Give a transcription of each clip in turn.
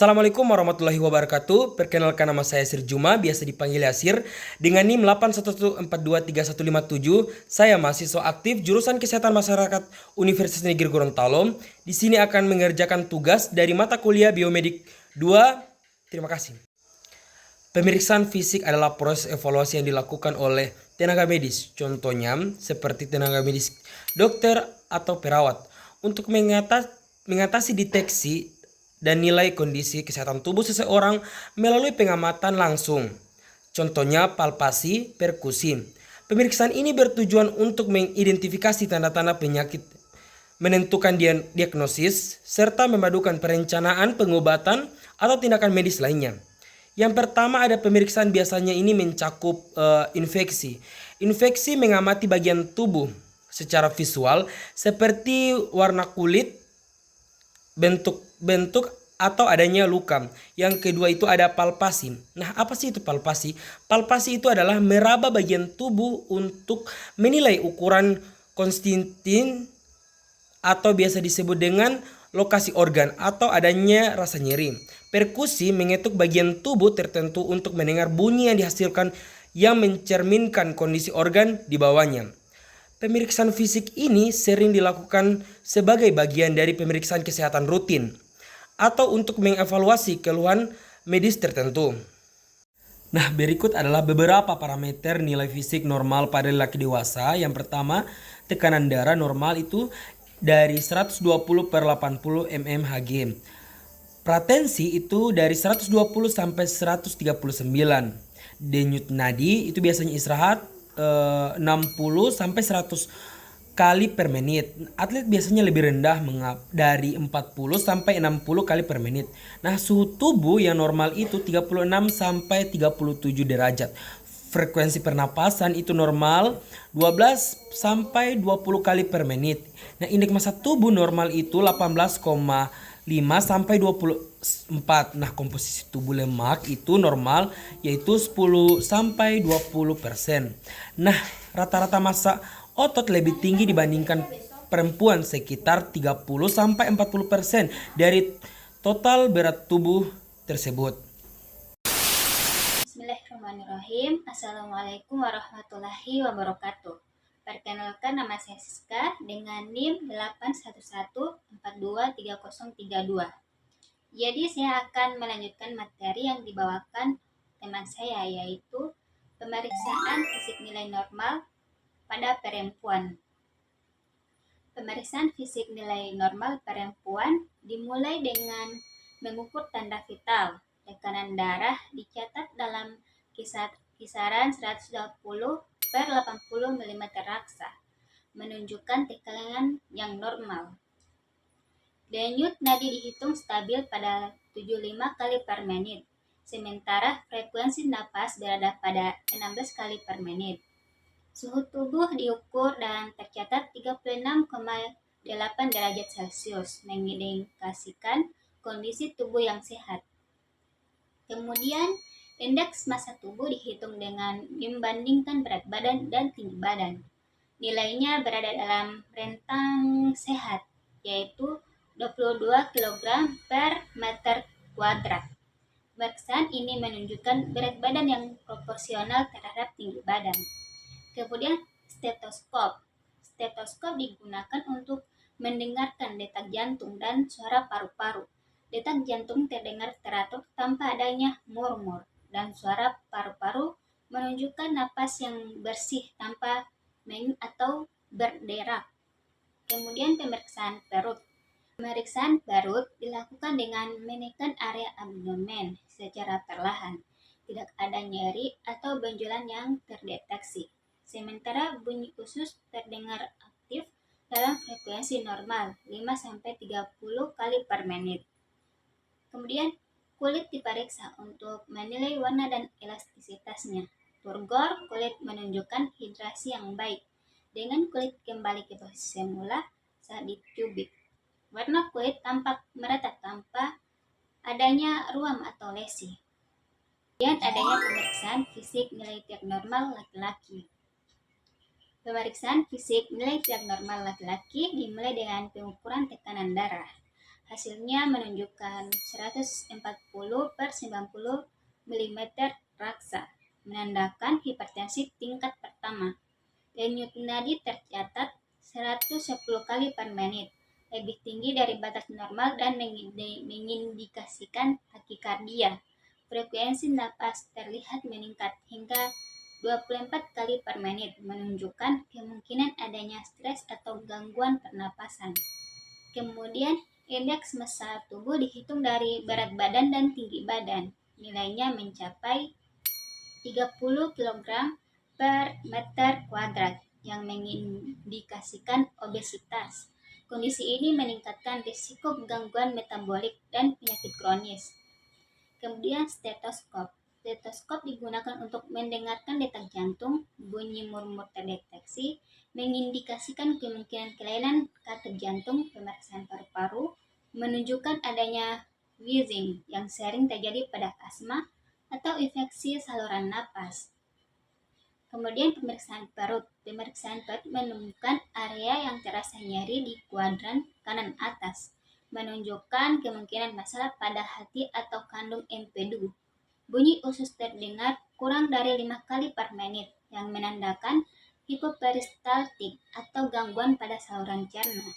Assalamualaikum warahmatullahi wabarakatuh. Perkenalkan, nama saya Sir Juma, biasa dipanggil Yasir, dengan NIM 811423157. Saya mahasiswa aktif jurusan Kesehatan Masyarakat Universitas Negeri Gorontalo. Di sini akan mengerjakan tugas dari mata kuliah Biomedik 2. Terima kasih. Pemeriksaan fisik adalah proses evaluasi yang dilakukan oleh tenaga medis. Contohnya seperti tenaga medis, dokter atau perawat, untuk mengatasi deteksi dan nilai kondisi kesehatan tubuh seseorang melalui pengamatan langsung. Contohnya palpasi, perkusi. Pemeriksaan ini bertujuan untuk mengidentifikasi tanda-tanda penyakit, menentukan diagnosis, serta memadukan perencanaan pengobatan atau tindakan medis lainnya. Yang pertama ada pemeriksaan, biasanya ini mencakup infeksi. Infeksi mengamati bagian tubuh secara visual seperti warna kulit, bentuk atau adanya luka. Yang kedua itu ada palpasi. Nah, apa sih itu palpasi? Palpasi itu adalah meraba bagian tubuh untuk menilai ukuran konstantin atau biasa disebut dengan lokasi organ atau adanya rasa nyeri. Perkusi mengetuk bagian tubuh tertentu untuk mendengar bunyi yang dihasilkan yang mencerminkan kondisi organ di bawahnya. Pemeriksaan fisik ini sering dilakukan sebagai bagian dari pemeriksaan kesehatan rutin atau untuk mengevaluasi keluhan medis tertentu. Nah, berikut adalah beberapa parameter nilai fisik normal pada laki dewasa. Yang pertama, tekanan darah normal itu dari 120/80 mmHg. Pratensi itu dari 120 sampai 139. Denyut nadi itu biasanya istirahat 60 sampai 100 kali per menit. Atlet biasanya lebih rendah dari 40 sampai 60 kali per menit. Nah, suhu tubuh yang normal itu 36 sampai 37 derajat. Frekuensi pernapasan itu normal 12 sampai 20 kali per menit. Nah, indeks massa tubuh normal itu 18,5 sampai 24. Nah, komposisi tubuh lemak itu normal yaitu 10 sampai 20%. Nah, rata-rata massa otot lebih tinggi dibandingkan perempuan, sekitar 30 sampai 40% dari total berat tubuh tersebut. Bismillahirrahmanirrahim. Assalamualaikum warahmatullahi wabarakatuh. Perkenalkan, nama saya Siska dengan NIM 811423032. Jadi saya akan melanjutkan materi yang dibawakan teman saya, yaitu pemeriksaan fisik nilai normal pada perempuan. Pemeriksaan fisik nilai normal perempuan dimulai dengan mengukur tanda vital. Tekanan darah dicatat dalam kisaran 120/80 mm raksa, menunjukkan tekanan yang normal. Denyut nadi dihitung stabil pada 75 kali per menit, sementara frekuensi napas berada pada 16 kali per menit. Suhu tubuh diukur dan tercatat 36,8 derajat Celcius, mengindikasikan kondisi tubuh yang sehat. Kemudian, indeks massa tubuh dihitung dengan membandingkan berat badan dan tinggi badan. Nilainya berada dalam rentang sehat, yaitu 22 kg per meter kuadrat. Pemeriksaan ini menunjukkan berat badan yang proporsional terhadap tinggi badan. Kemudian stetoskop. Stetoskop digunakan untuk mendengarkan detak jantung dan suara paru-paru. Detak jantung terdengar teratur tanpa adanya murmur, dan suara paru-paru menunjukkan napas yang bersih tanpa atau berderak. Kemudian pemeriksaan perut. Pemeriksaan perut dilakukan dengan menekan area abdomen secara perlahan. Tidak ada nyeri atau benjolan yang terdeteksi. Sementara bunyi usus terdengar aktif dalam frekuensi normal 5-30 kali per menit. Kemudian kulit diperiksa untuk menilai warna dan elastisitasnya. Turgor kulit menunjukkan hidrasi yang baik, dengan kulit kembali ke posisi semula saat dicubit. Warna kulit tampak merata tanpa adanya ruam atau lesi. Kemudian adanya pemeriksaan fisik nilai tiak normal laki-laki. Pemeriksaan fisik nilai tiak normal laki-laki dimulai dengan pengukuran tekanan darah. Hasilnya menunjukkan 140 per 90 mm raksa, menandakan hipertensi tingkat pertama. Denyut nadi tercatat 110 kali per menit, lebih tinggi dari batas normal dan mengindikasikan takikardia. Frekuensi napas terlihat meningkat hingga 24 kali per menit, menunjukkan kemungkinan adanya stres atau gangguan pernapasan. Kemudian, indeks massa tubuh dihitung dari berat badan dan tinggi badan. Nilainya mencapai 30 kg per meter kuadrat yang mengindikasikan obesitas. Kondisi ini meningkatkan risiko gangguan metabolik dan penyakit kronis. Kemudian stetoskop. Stetoskop digunakan untuk mendengarkan detak jantung, bunyi murmur terdeteksi, mengindikasikan kemungkinan kelainan katup jantung, pemeriksaan paru-paru, menunjukkan adanya wheezing yang sering terjadi pada asma atau infeksi saluran napas. Kemudian pemeriksaan perut. Pemeriksaan perut menemukan area yang terasa nyeri di kuadran kanan atas, menunjukkan kemungkinan masalah pada hati atau kandung empedu. Bunyi usus terdengar kurang dari 5 kali per menit, yang menandakan hipoperistaltik atau gangguan pada saluran cerna.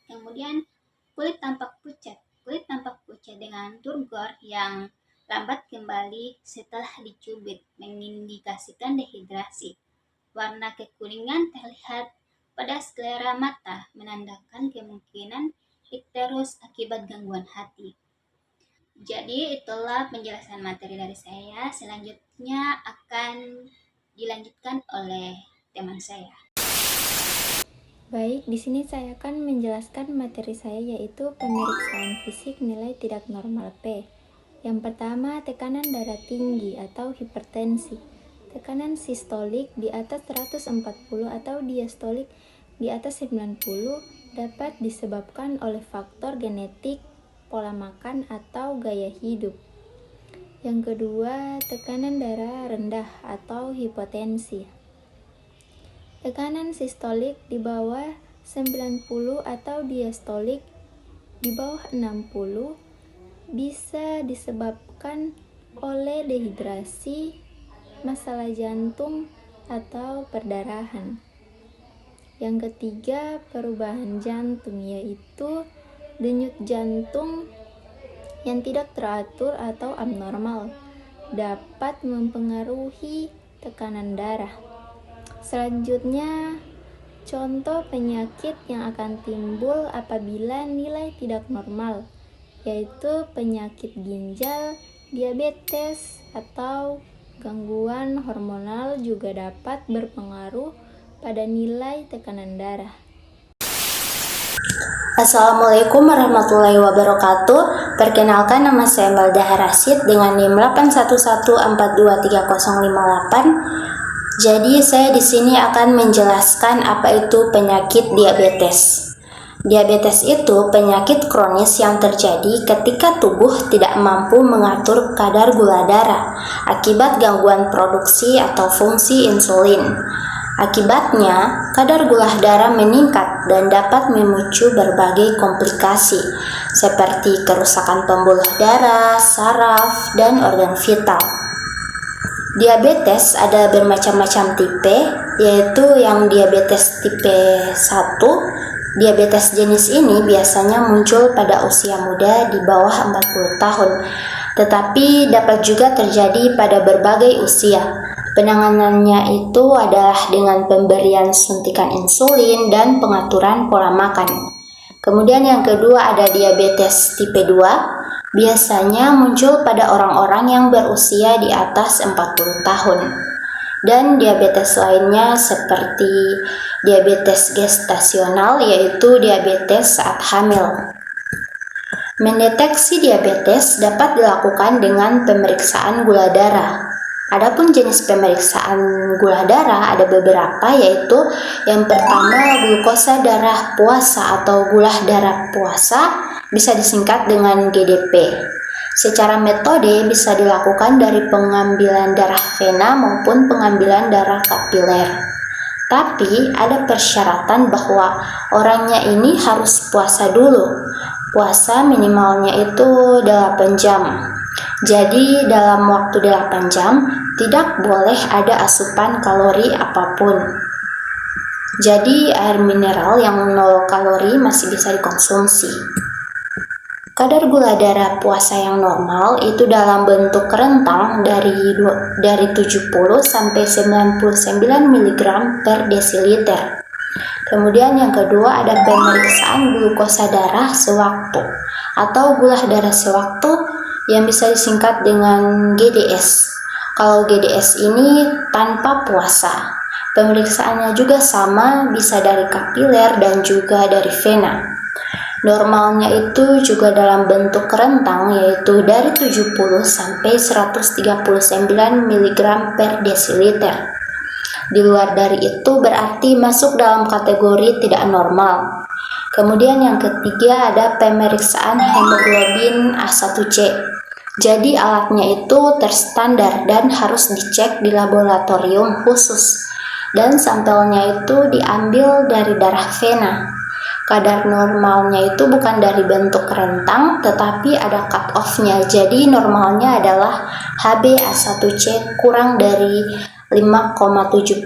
Kemudian kulit tampak pucat. Kulit tampak pucat dengan turgor yang lambat kembali setelah dicubit, mengindikasikan dehidrasi. Warna kekuningan terlihat pada sklera mata, menandakan kemungkinan ikterus akibat gangguan hati. Jadi itulah penjelasan materi dari saya. Selanjutnya akan dilanjutkan oleh teman saya. Baik, di sini saya akan menjelaskan materi saya, yaitu pemeriksaan fisik nilai tidak normal P. Yang pertama, tekanan darah tinggi atau hipertensi. Tekanan sistolik di atas 140 atau diastolik di atas 90 dapat disebabkan oleh faktor genetik, pola makan, atau gaya hidup. Yang kedua, tekanan darah rendah atau hipotensi. Tekanan sistolik di bawah 90 atau diastolik di bawah 60 bisa disebabkan oleh dehidrasi, masalah jantung, atau perdarahan. Yang ketiga, perubahan jantung, yaitu denyut jantung yang tidak teratur atau abnormal dapat mempengaruhi tekanan darah. Selanjutnya, contoh penyakit yang akan timbul apabila nilai tidak normal, yaitu penyakit ginjal, diabetes, atau gangguan hormonal juga dapat berpengaruh pada nilai tekanan darah. Assalamualaikum warahmatullahi wabarakatuh. Perkenalkan, nama saya Maldah Rasid dengan NIM 811423058. Jadi saya di sini akan menjelaskan apa itu penyakit diabetes. Diabetes itu penyakit kronis yang terjadi ketika tubuh tidak mampu mengatur kadar gula darah akibat gangguan produksi atau fungsi insulin. Akibatnya, kadar gula darah meningkat dan dapat memicu berbagai komplikasi seperti kerusakan pembuluh darah, saraf, dan organ vital. Diabetes ada bermacam-macam tipe, yaitu yang diabetes tipe 1. Diabetes jenis ini biasanya muncul pada usia muda di bawah 40 tahun, tetapi dapat juga terjadi pada berbagai usia. Penanganannya itu adalah dengan pemberian suntikan insulin dan pengaturan pola makan. Kemudian yang kedua ada diabetes tipe 2. Biasanya muncul pada orang-orang yang berusia di atas 40 tahun. Dan diabetes lainnya seperti diabetes gestasional, yaitu diabetes saat hamil. Mendeteksi diabetes dapat dilakukan dengan pemeriksaan gula darah. Adapun jenis pemeriksaan gula darah ada beberapa, yaitu yang pertama glukosa darah puasa atau gula darah puasa, bisa disingkat dengan GDP. Secara metode bisa dilakukan dari pengambilan darah vena maupun pengambilan darah kapiler. Tapi ada persyaratan bahwa orangnya ini harus puasa dulu. puasa minimalnya itu 8 jam. Jadi dalam waktu 8 jam tidak boleh ada asupan kalori apapun. Jadi air mineral yang 0 kalori masih bisa dikonsumsi. Kadar gula darah puasa yang normal itu dalam bentuk rentang dari 70 sampai 99 mg per desiliter. Kemudian yang kedua ada pemeriksaan glukosa darah sewaktu atau gula darah sewaktu yang bisa disingkat dengan GDS. Kalau GDS ini tanpa puasa. Pemeriksaannya juga sama, bisa dari kapiler dan juga dari vena. Normalnya itu juga dalam bentuk rentang yaitu dari 70 sampai 139 mg per desiliter. Di luar dari itu berarti masuk dalam kategori tidak normal. Kemudian yang ketiga ada pemeriksaan hemoglobin A1C. Jadi alatnya itu terstandar dan harus dicek di laboratorium khusus. Dan sampelnya itu diambil dari darah vena. Kadar normalnya itu bukan dari bentuk rentang tetapi ada cut off-nya. Jadi normalnya adalah HbA1c kurang dari 5,7%.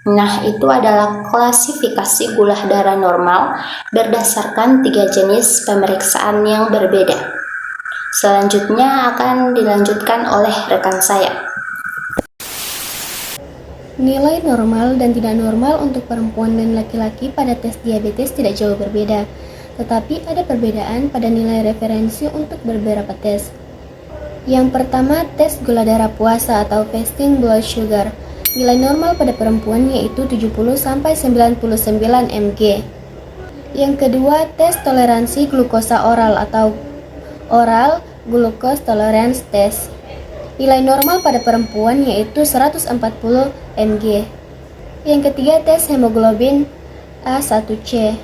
Nah, itu adalah klasifikasi gula darah normal berdasarkan 3 jenis pemeriksaan yang berbeda. Selanjutnya akan dilanjutkan oleh rekan saya. Nilai normal dan tidak normal untuk perempuan dan laki-laki pada tes diabetes tidak jauh berbeda, tetapi ada perbedaan pada nilai referensi untuk beberapa tes. Yang pertama, tes gula darah puasa atau fasting blood sugar. Nilai normal pada perempuan yaitu 70-99 mg. Yang kedua, tes toleransi glukosa oral atau oral glucose tolerance test. Nilai normal pada perempuan yaitu 140 mg. Yang ketiga, tes hemoglobin A1C.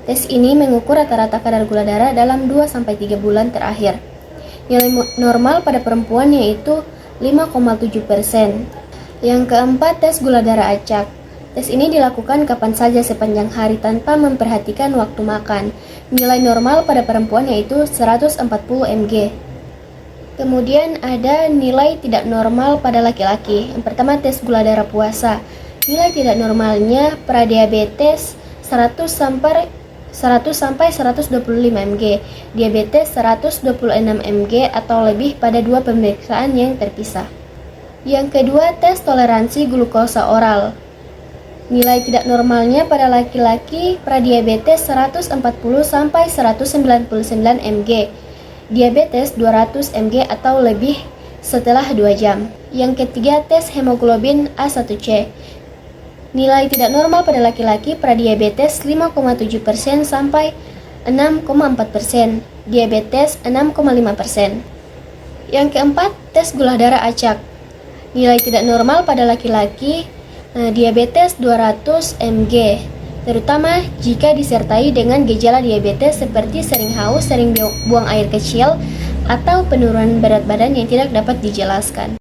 Tes ini mengukur rata-rata kadar gula darah dalam 2-3 bulan terakhir. Nilai normal pada perempuan yaitu 5,7%. Yang keempat, tes gula darah acak. Tes ini dilakukan kapan saja sepanjang hari tanpa memperhatikan waktu makan. Nilai normal pada perempuan yaitu 140 mg. Kemudian ada nilai tidak normal pada laki-laki. Yang pertama, tes gula darah puasa. Nilai tidak normalnya pradiabetes 100 sampai 125 mg, diabetes 126 mg atau lebih pada 2 pemeriksaan yang terpisah. Yang kedua, tes toleransi glukosa oral. Nilai tidak normalnya pada laki-laki pradiabetes 140 sampai 199 mg, diabetes 200 mg atau lebih setelah 2 jam. Yang ketiga, tes hemoglobin A1C. Nilai tidak normal pada laki-laki pradiabetes 5,7% sampai 6,4%, diabetes 6,5%. Yang keempat, tes gula darah acak. Nilai tidak normal pada laki-laki diabetes 200 mg, terutama jika disertai dengan gejala diabetes seperti sering haus, sering buang air kecil, atau penurunan berat badan yang tidak dapat dijelaskan.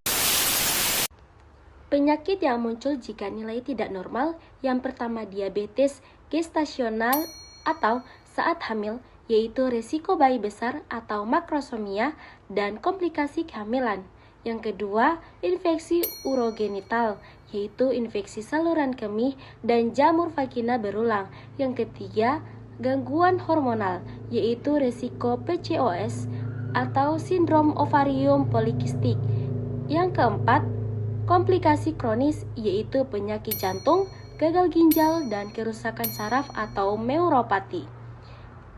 Penyakit yang muncul jika nilai tidak normal, yang pertama diabetes gestasional atau saat hamil, yaitu resiko bayi besar atau makrosomia dan komplikasi kehamilan. Yang kedua, infeksi urogenital, yaitu infeksi saluran kemih dan jamur vagina berulang. Yang ketiga, gangguan hormonal, yaitu resiko PCOS atau sindrom ovarium polikistik. Yang keempat, komplikasi kronis, yaitu penyakit jantung, gagal ginjal, dan kerusakan saraf atau neuropati.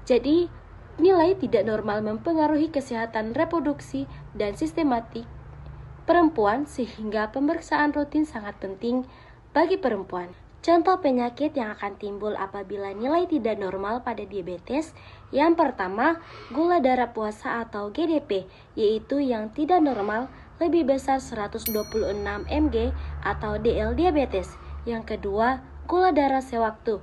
Jadi, nilai tidak normal mempengaruhi kesehatan reproduksi dan sistematik perempuan sehingga pemeriksaan rutin sangat penting bagi perempuan. Contoh penyakit yang akan timbul apabila nilai tidak normal pada diabetes. Yang pertama, gula darah puasa atau GDP, yaitu yang tidak normal lebih besar 126 mg atau DL diabetes. Yang kedua, gula darah sewaktu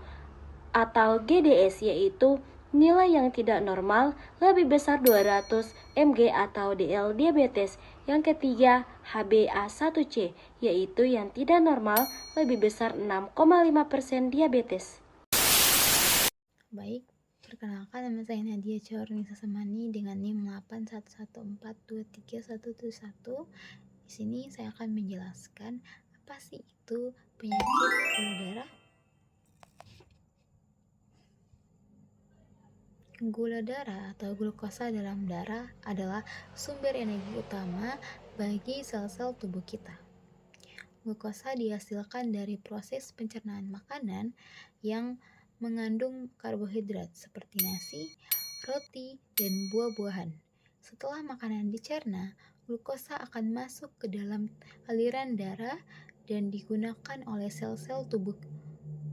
atau GDS, yaitu nilai yang tidak normal lebih besar 200 mg atau DL diabetes. Yang ketiga, HbA1c, yaitu yang tidak normal lebih besar 6,5% diabetes. Baik, Perkenalkan, nama saya Nadia Chaurnisa Samani dengan NIM 811423171. Di sini saya akan menjelaskan apa sih itu penyakit gula darah. Gula darah atau glukosa dalam darah adalah sumber energi utama bagi sel-sel tubuh kita. Glukosa dihasilkan dari proses pencernaan makanan yang mengandung karbohidrat seperti nasi, roti, dan buah-buahan. Setelah makanan dicerna, glukosa akan masuk ke dalam aliran darah dan digunakan oleh sel-sel tubuh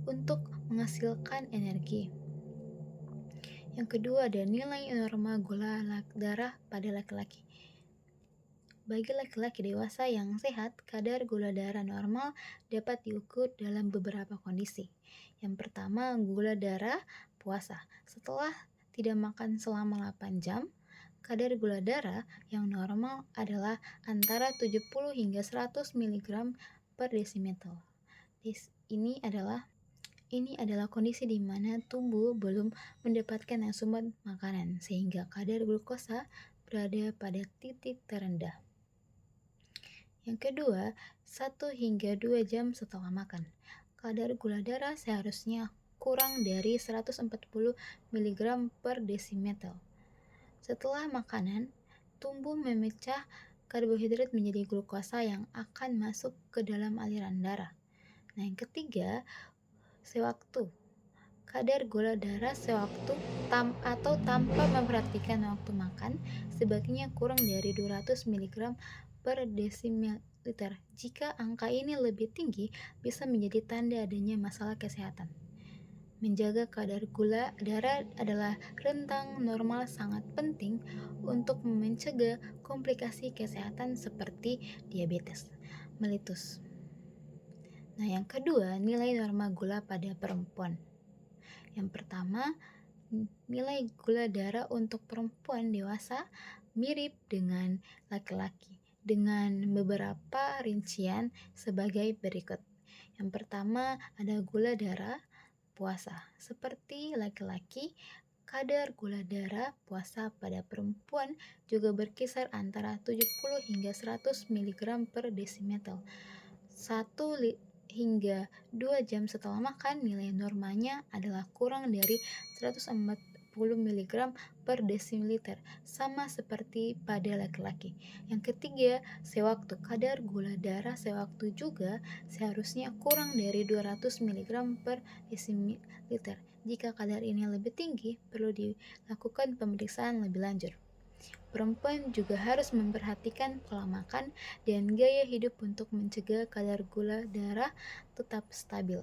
untuk menghasilkan energi. Yang kedua ada nilai normal gula darah pada laki-laki. Bagi laki-laki dewasa yang sehat, kadar gula darah normal dapat diukur dalam beberapa kondisi. Yang pertama, gula darah puasa. Setelah tidak makan selama 8 jam, kadar gula darah yang normal adalah antara 70 hingga 100 mg per desimeter. Ini adalah kondisi di mana tubuh belum mendapatkan asupan makanan, sehingga kadar glukosa berada pada titik terendah. Yang kedua, 1 hingga 2 jam setelah makan. Kadar gula darah seharusnya kurang dari 140 mg per desimeter. Setelah makanan, tubuh memecah karbohidrat menjadi glukosa yang akan masuk ke dalam aliran darah. Nah, yang ketiga, sewaktu. Kadar gula darah sewaktu atau tanpa memperhatikan waktu makan sebaiknya kurang dari 200 mg per desiliter. Jika angka ini lebih tinggi, bisa menjadi tanda adanya masalah kesehatan. Menjaga kadar gula darah adalah rentang normal sangat penting untuk mencegah komplikasi kesehatan seperti diabetes mellitus. Nah, yang kedua, nilai normal gula pada perempuan. Yang pertama, nilai gula darah untuk perempuan dewasa mirip dengan laki-laki, dengan beberapa rincian sebagai berikut. Yang pertama ada gula darah puasa. Seperti laki-laki, kadar gula darah puasa pada perempuan juga berkisar antara 70 hingga 100 mg per desimeter. 1 hingga 2 jam setelah makan, nilai normalnya adalah kurang dari 140 mg per desiliter, sama seperti pada laki-laki. Yang ketiga, sewaktu. Kadar gula darah sewaktu juga seharusnya kurang dari 200 mg per desiliter. Jika kadar ini lebih tinggi, perlu dilakukan pemeriksaan lebih lanjut. Perempuan juga harus memperhatikan pola makan dan gaya hidup untuk mencegah kadar gula darah tetap stabil.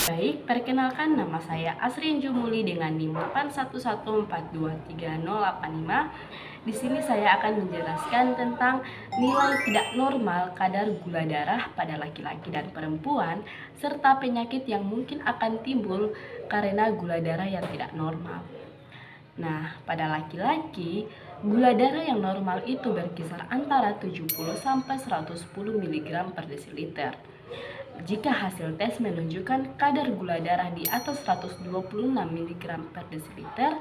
Baik, perkenalkan nama saya Asrin Jumuli dengan NIM 811423085. Di sini saya akan menjelaskan tentang nilai tidak normal kadar gula darah pada laki-laki dan perempuan serta penyakit yang mungkin akan timbul karena gula darah yang tidak normal. Nah, pada laki-laki, gula darah yang normal itu berkisar antara 70 sampai 110 mg per desiliter. Jika hasil tes menunjukkan kadar gula darah di atas 126 mg per desiliter,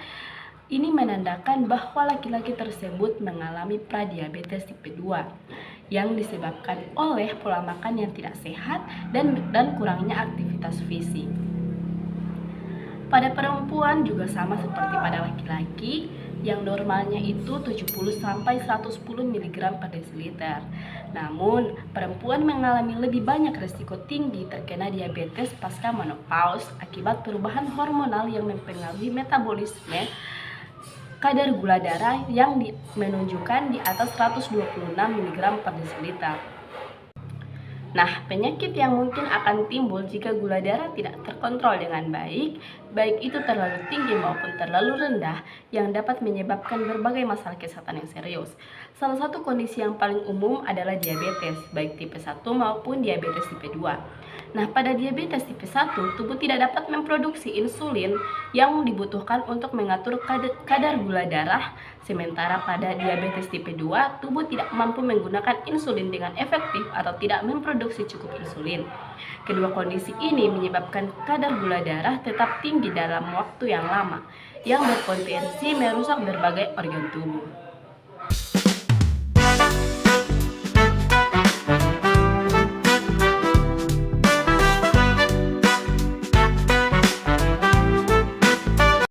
ini menandakan bahwa laki-laki tersebut mengalami pradiabetes tipe 2 yang disebabkan oleh pola makan yang tidak sehat dan kurangnya aktivitas fisik. Pada perempuan juga sama seperti pada laki-laki, yang normalnya itu 70 sampai 110 mg per desiliter. Namun, perempuan mengalami lebih banyak risiko tinggi terkena diabetes pasca menopause akibat perubahan hormonal yang mempengaruhi metabolisme kadar gula darah yang menunjukkan di atas 126 mg per desiliter. Nah, penyakit yang mungkin akan timbul jika gula darah tidak terkontrol dengan baik itu terlalu tinggi maupun terlalu rendah, yang dapat menyebabkan berbagai masalah kesehatan yang serius. Salah satu kondisi yang paling umum adalah diabetes, baik tipe 1 maupun diabetes tipe 2. Nah, pada diabetes tipe 1, tubuh tidak dapat memproduksi insulin yang dibutuhkan untuk mengatur kadar gula darah, sementara pada diabetes tipe 2, tubuh tidak mampu menggunakan insulin dengan efektif atau tidak memproduksi cukup insulin. Kedua kondisi ini menyebabkan kadar gula darah tetap tinggi dalam waktu yang lama, yang berpotensi merusak berbagai organ tubuh.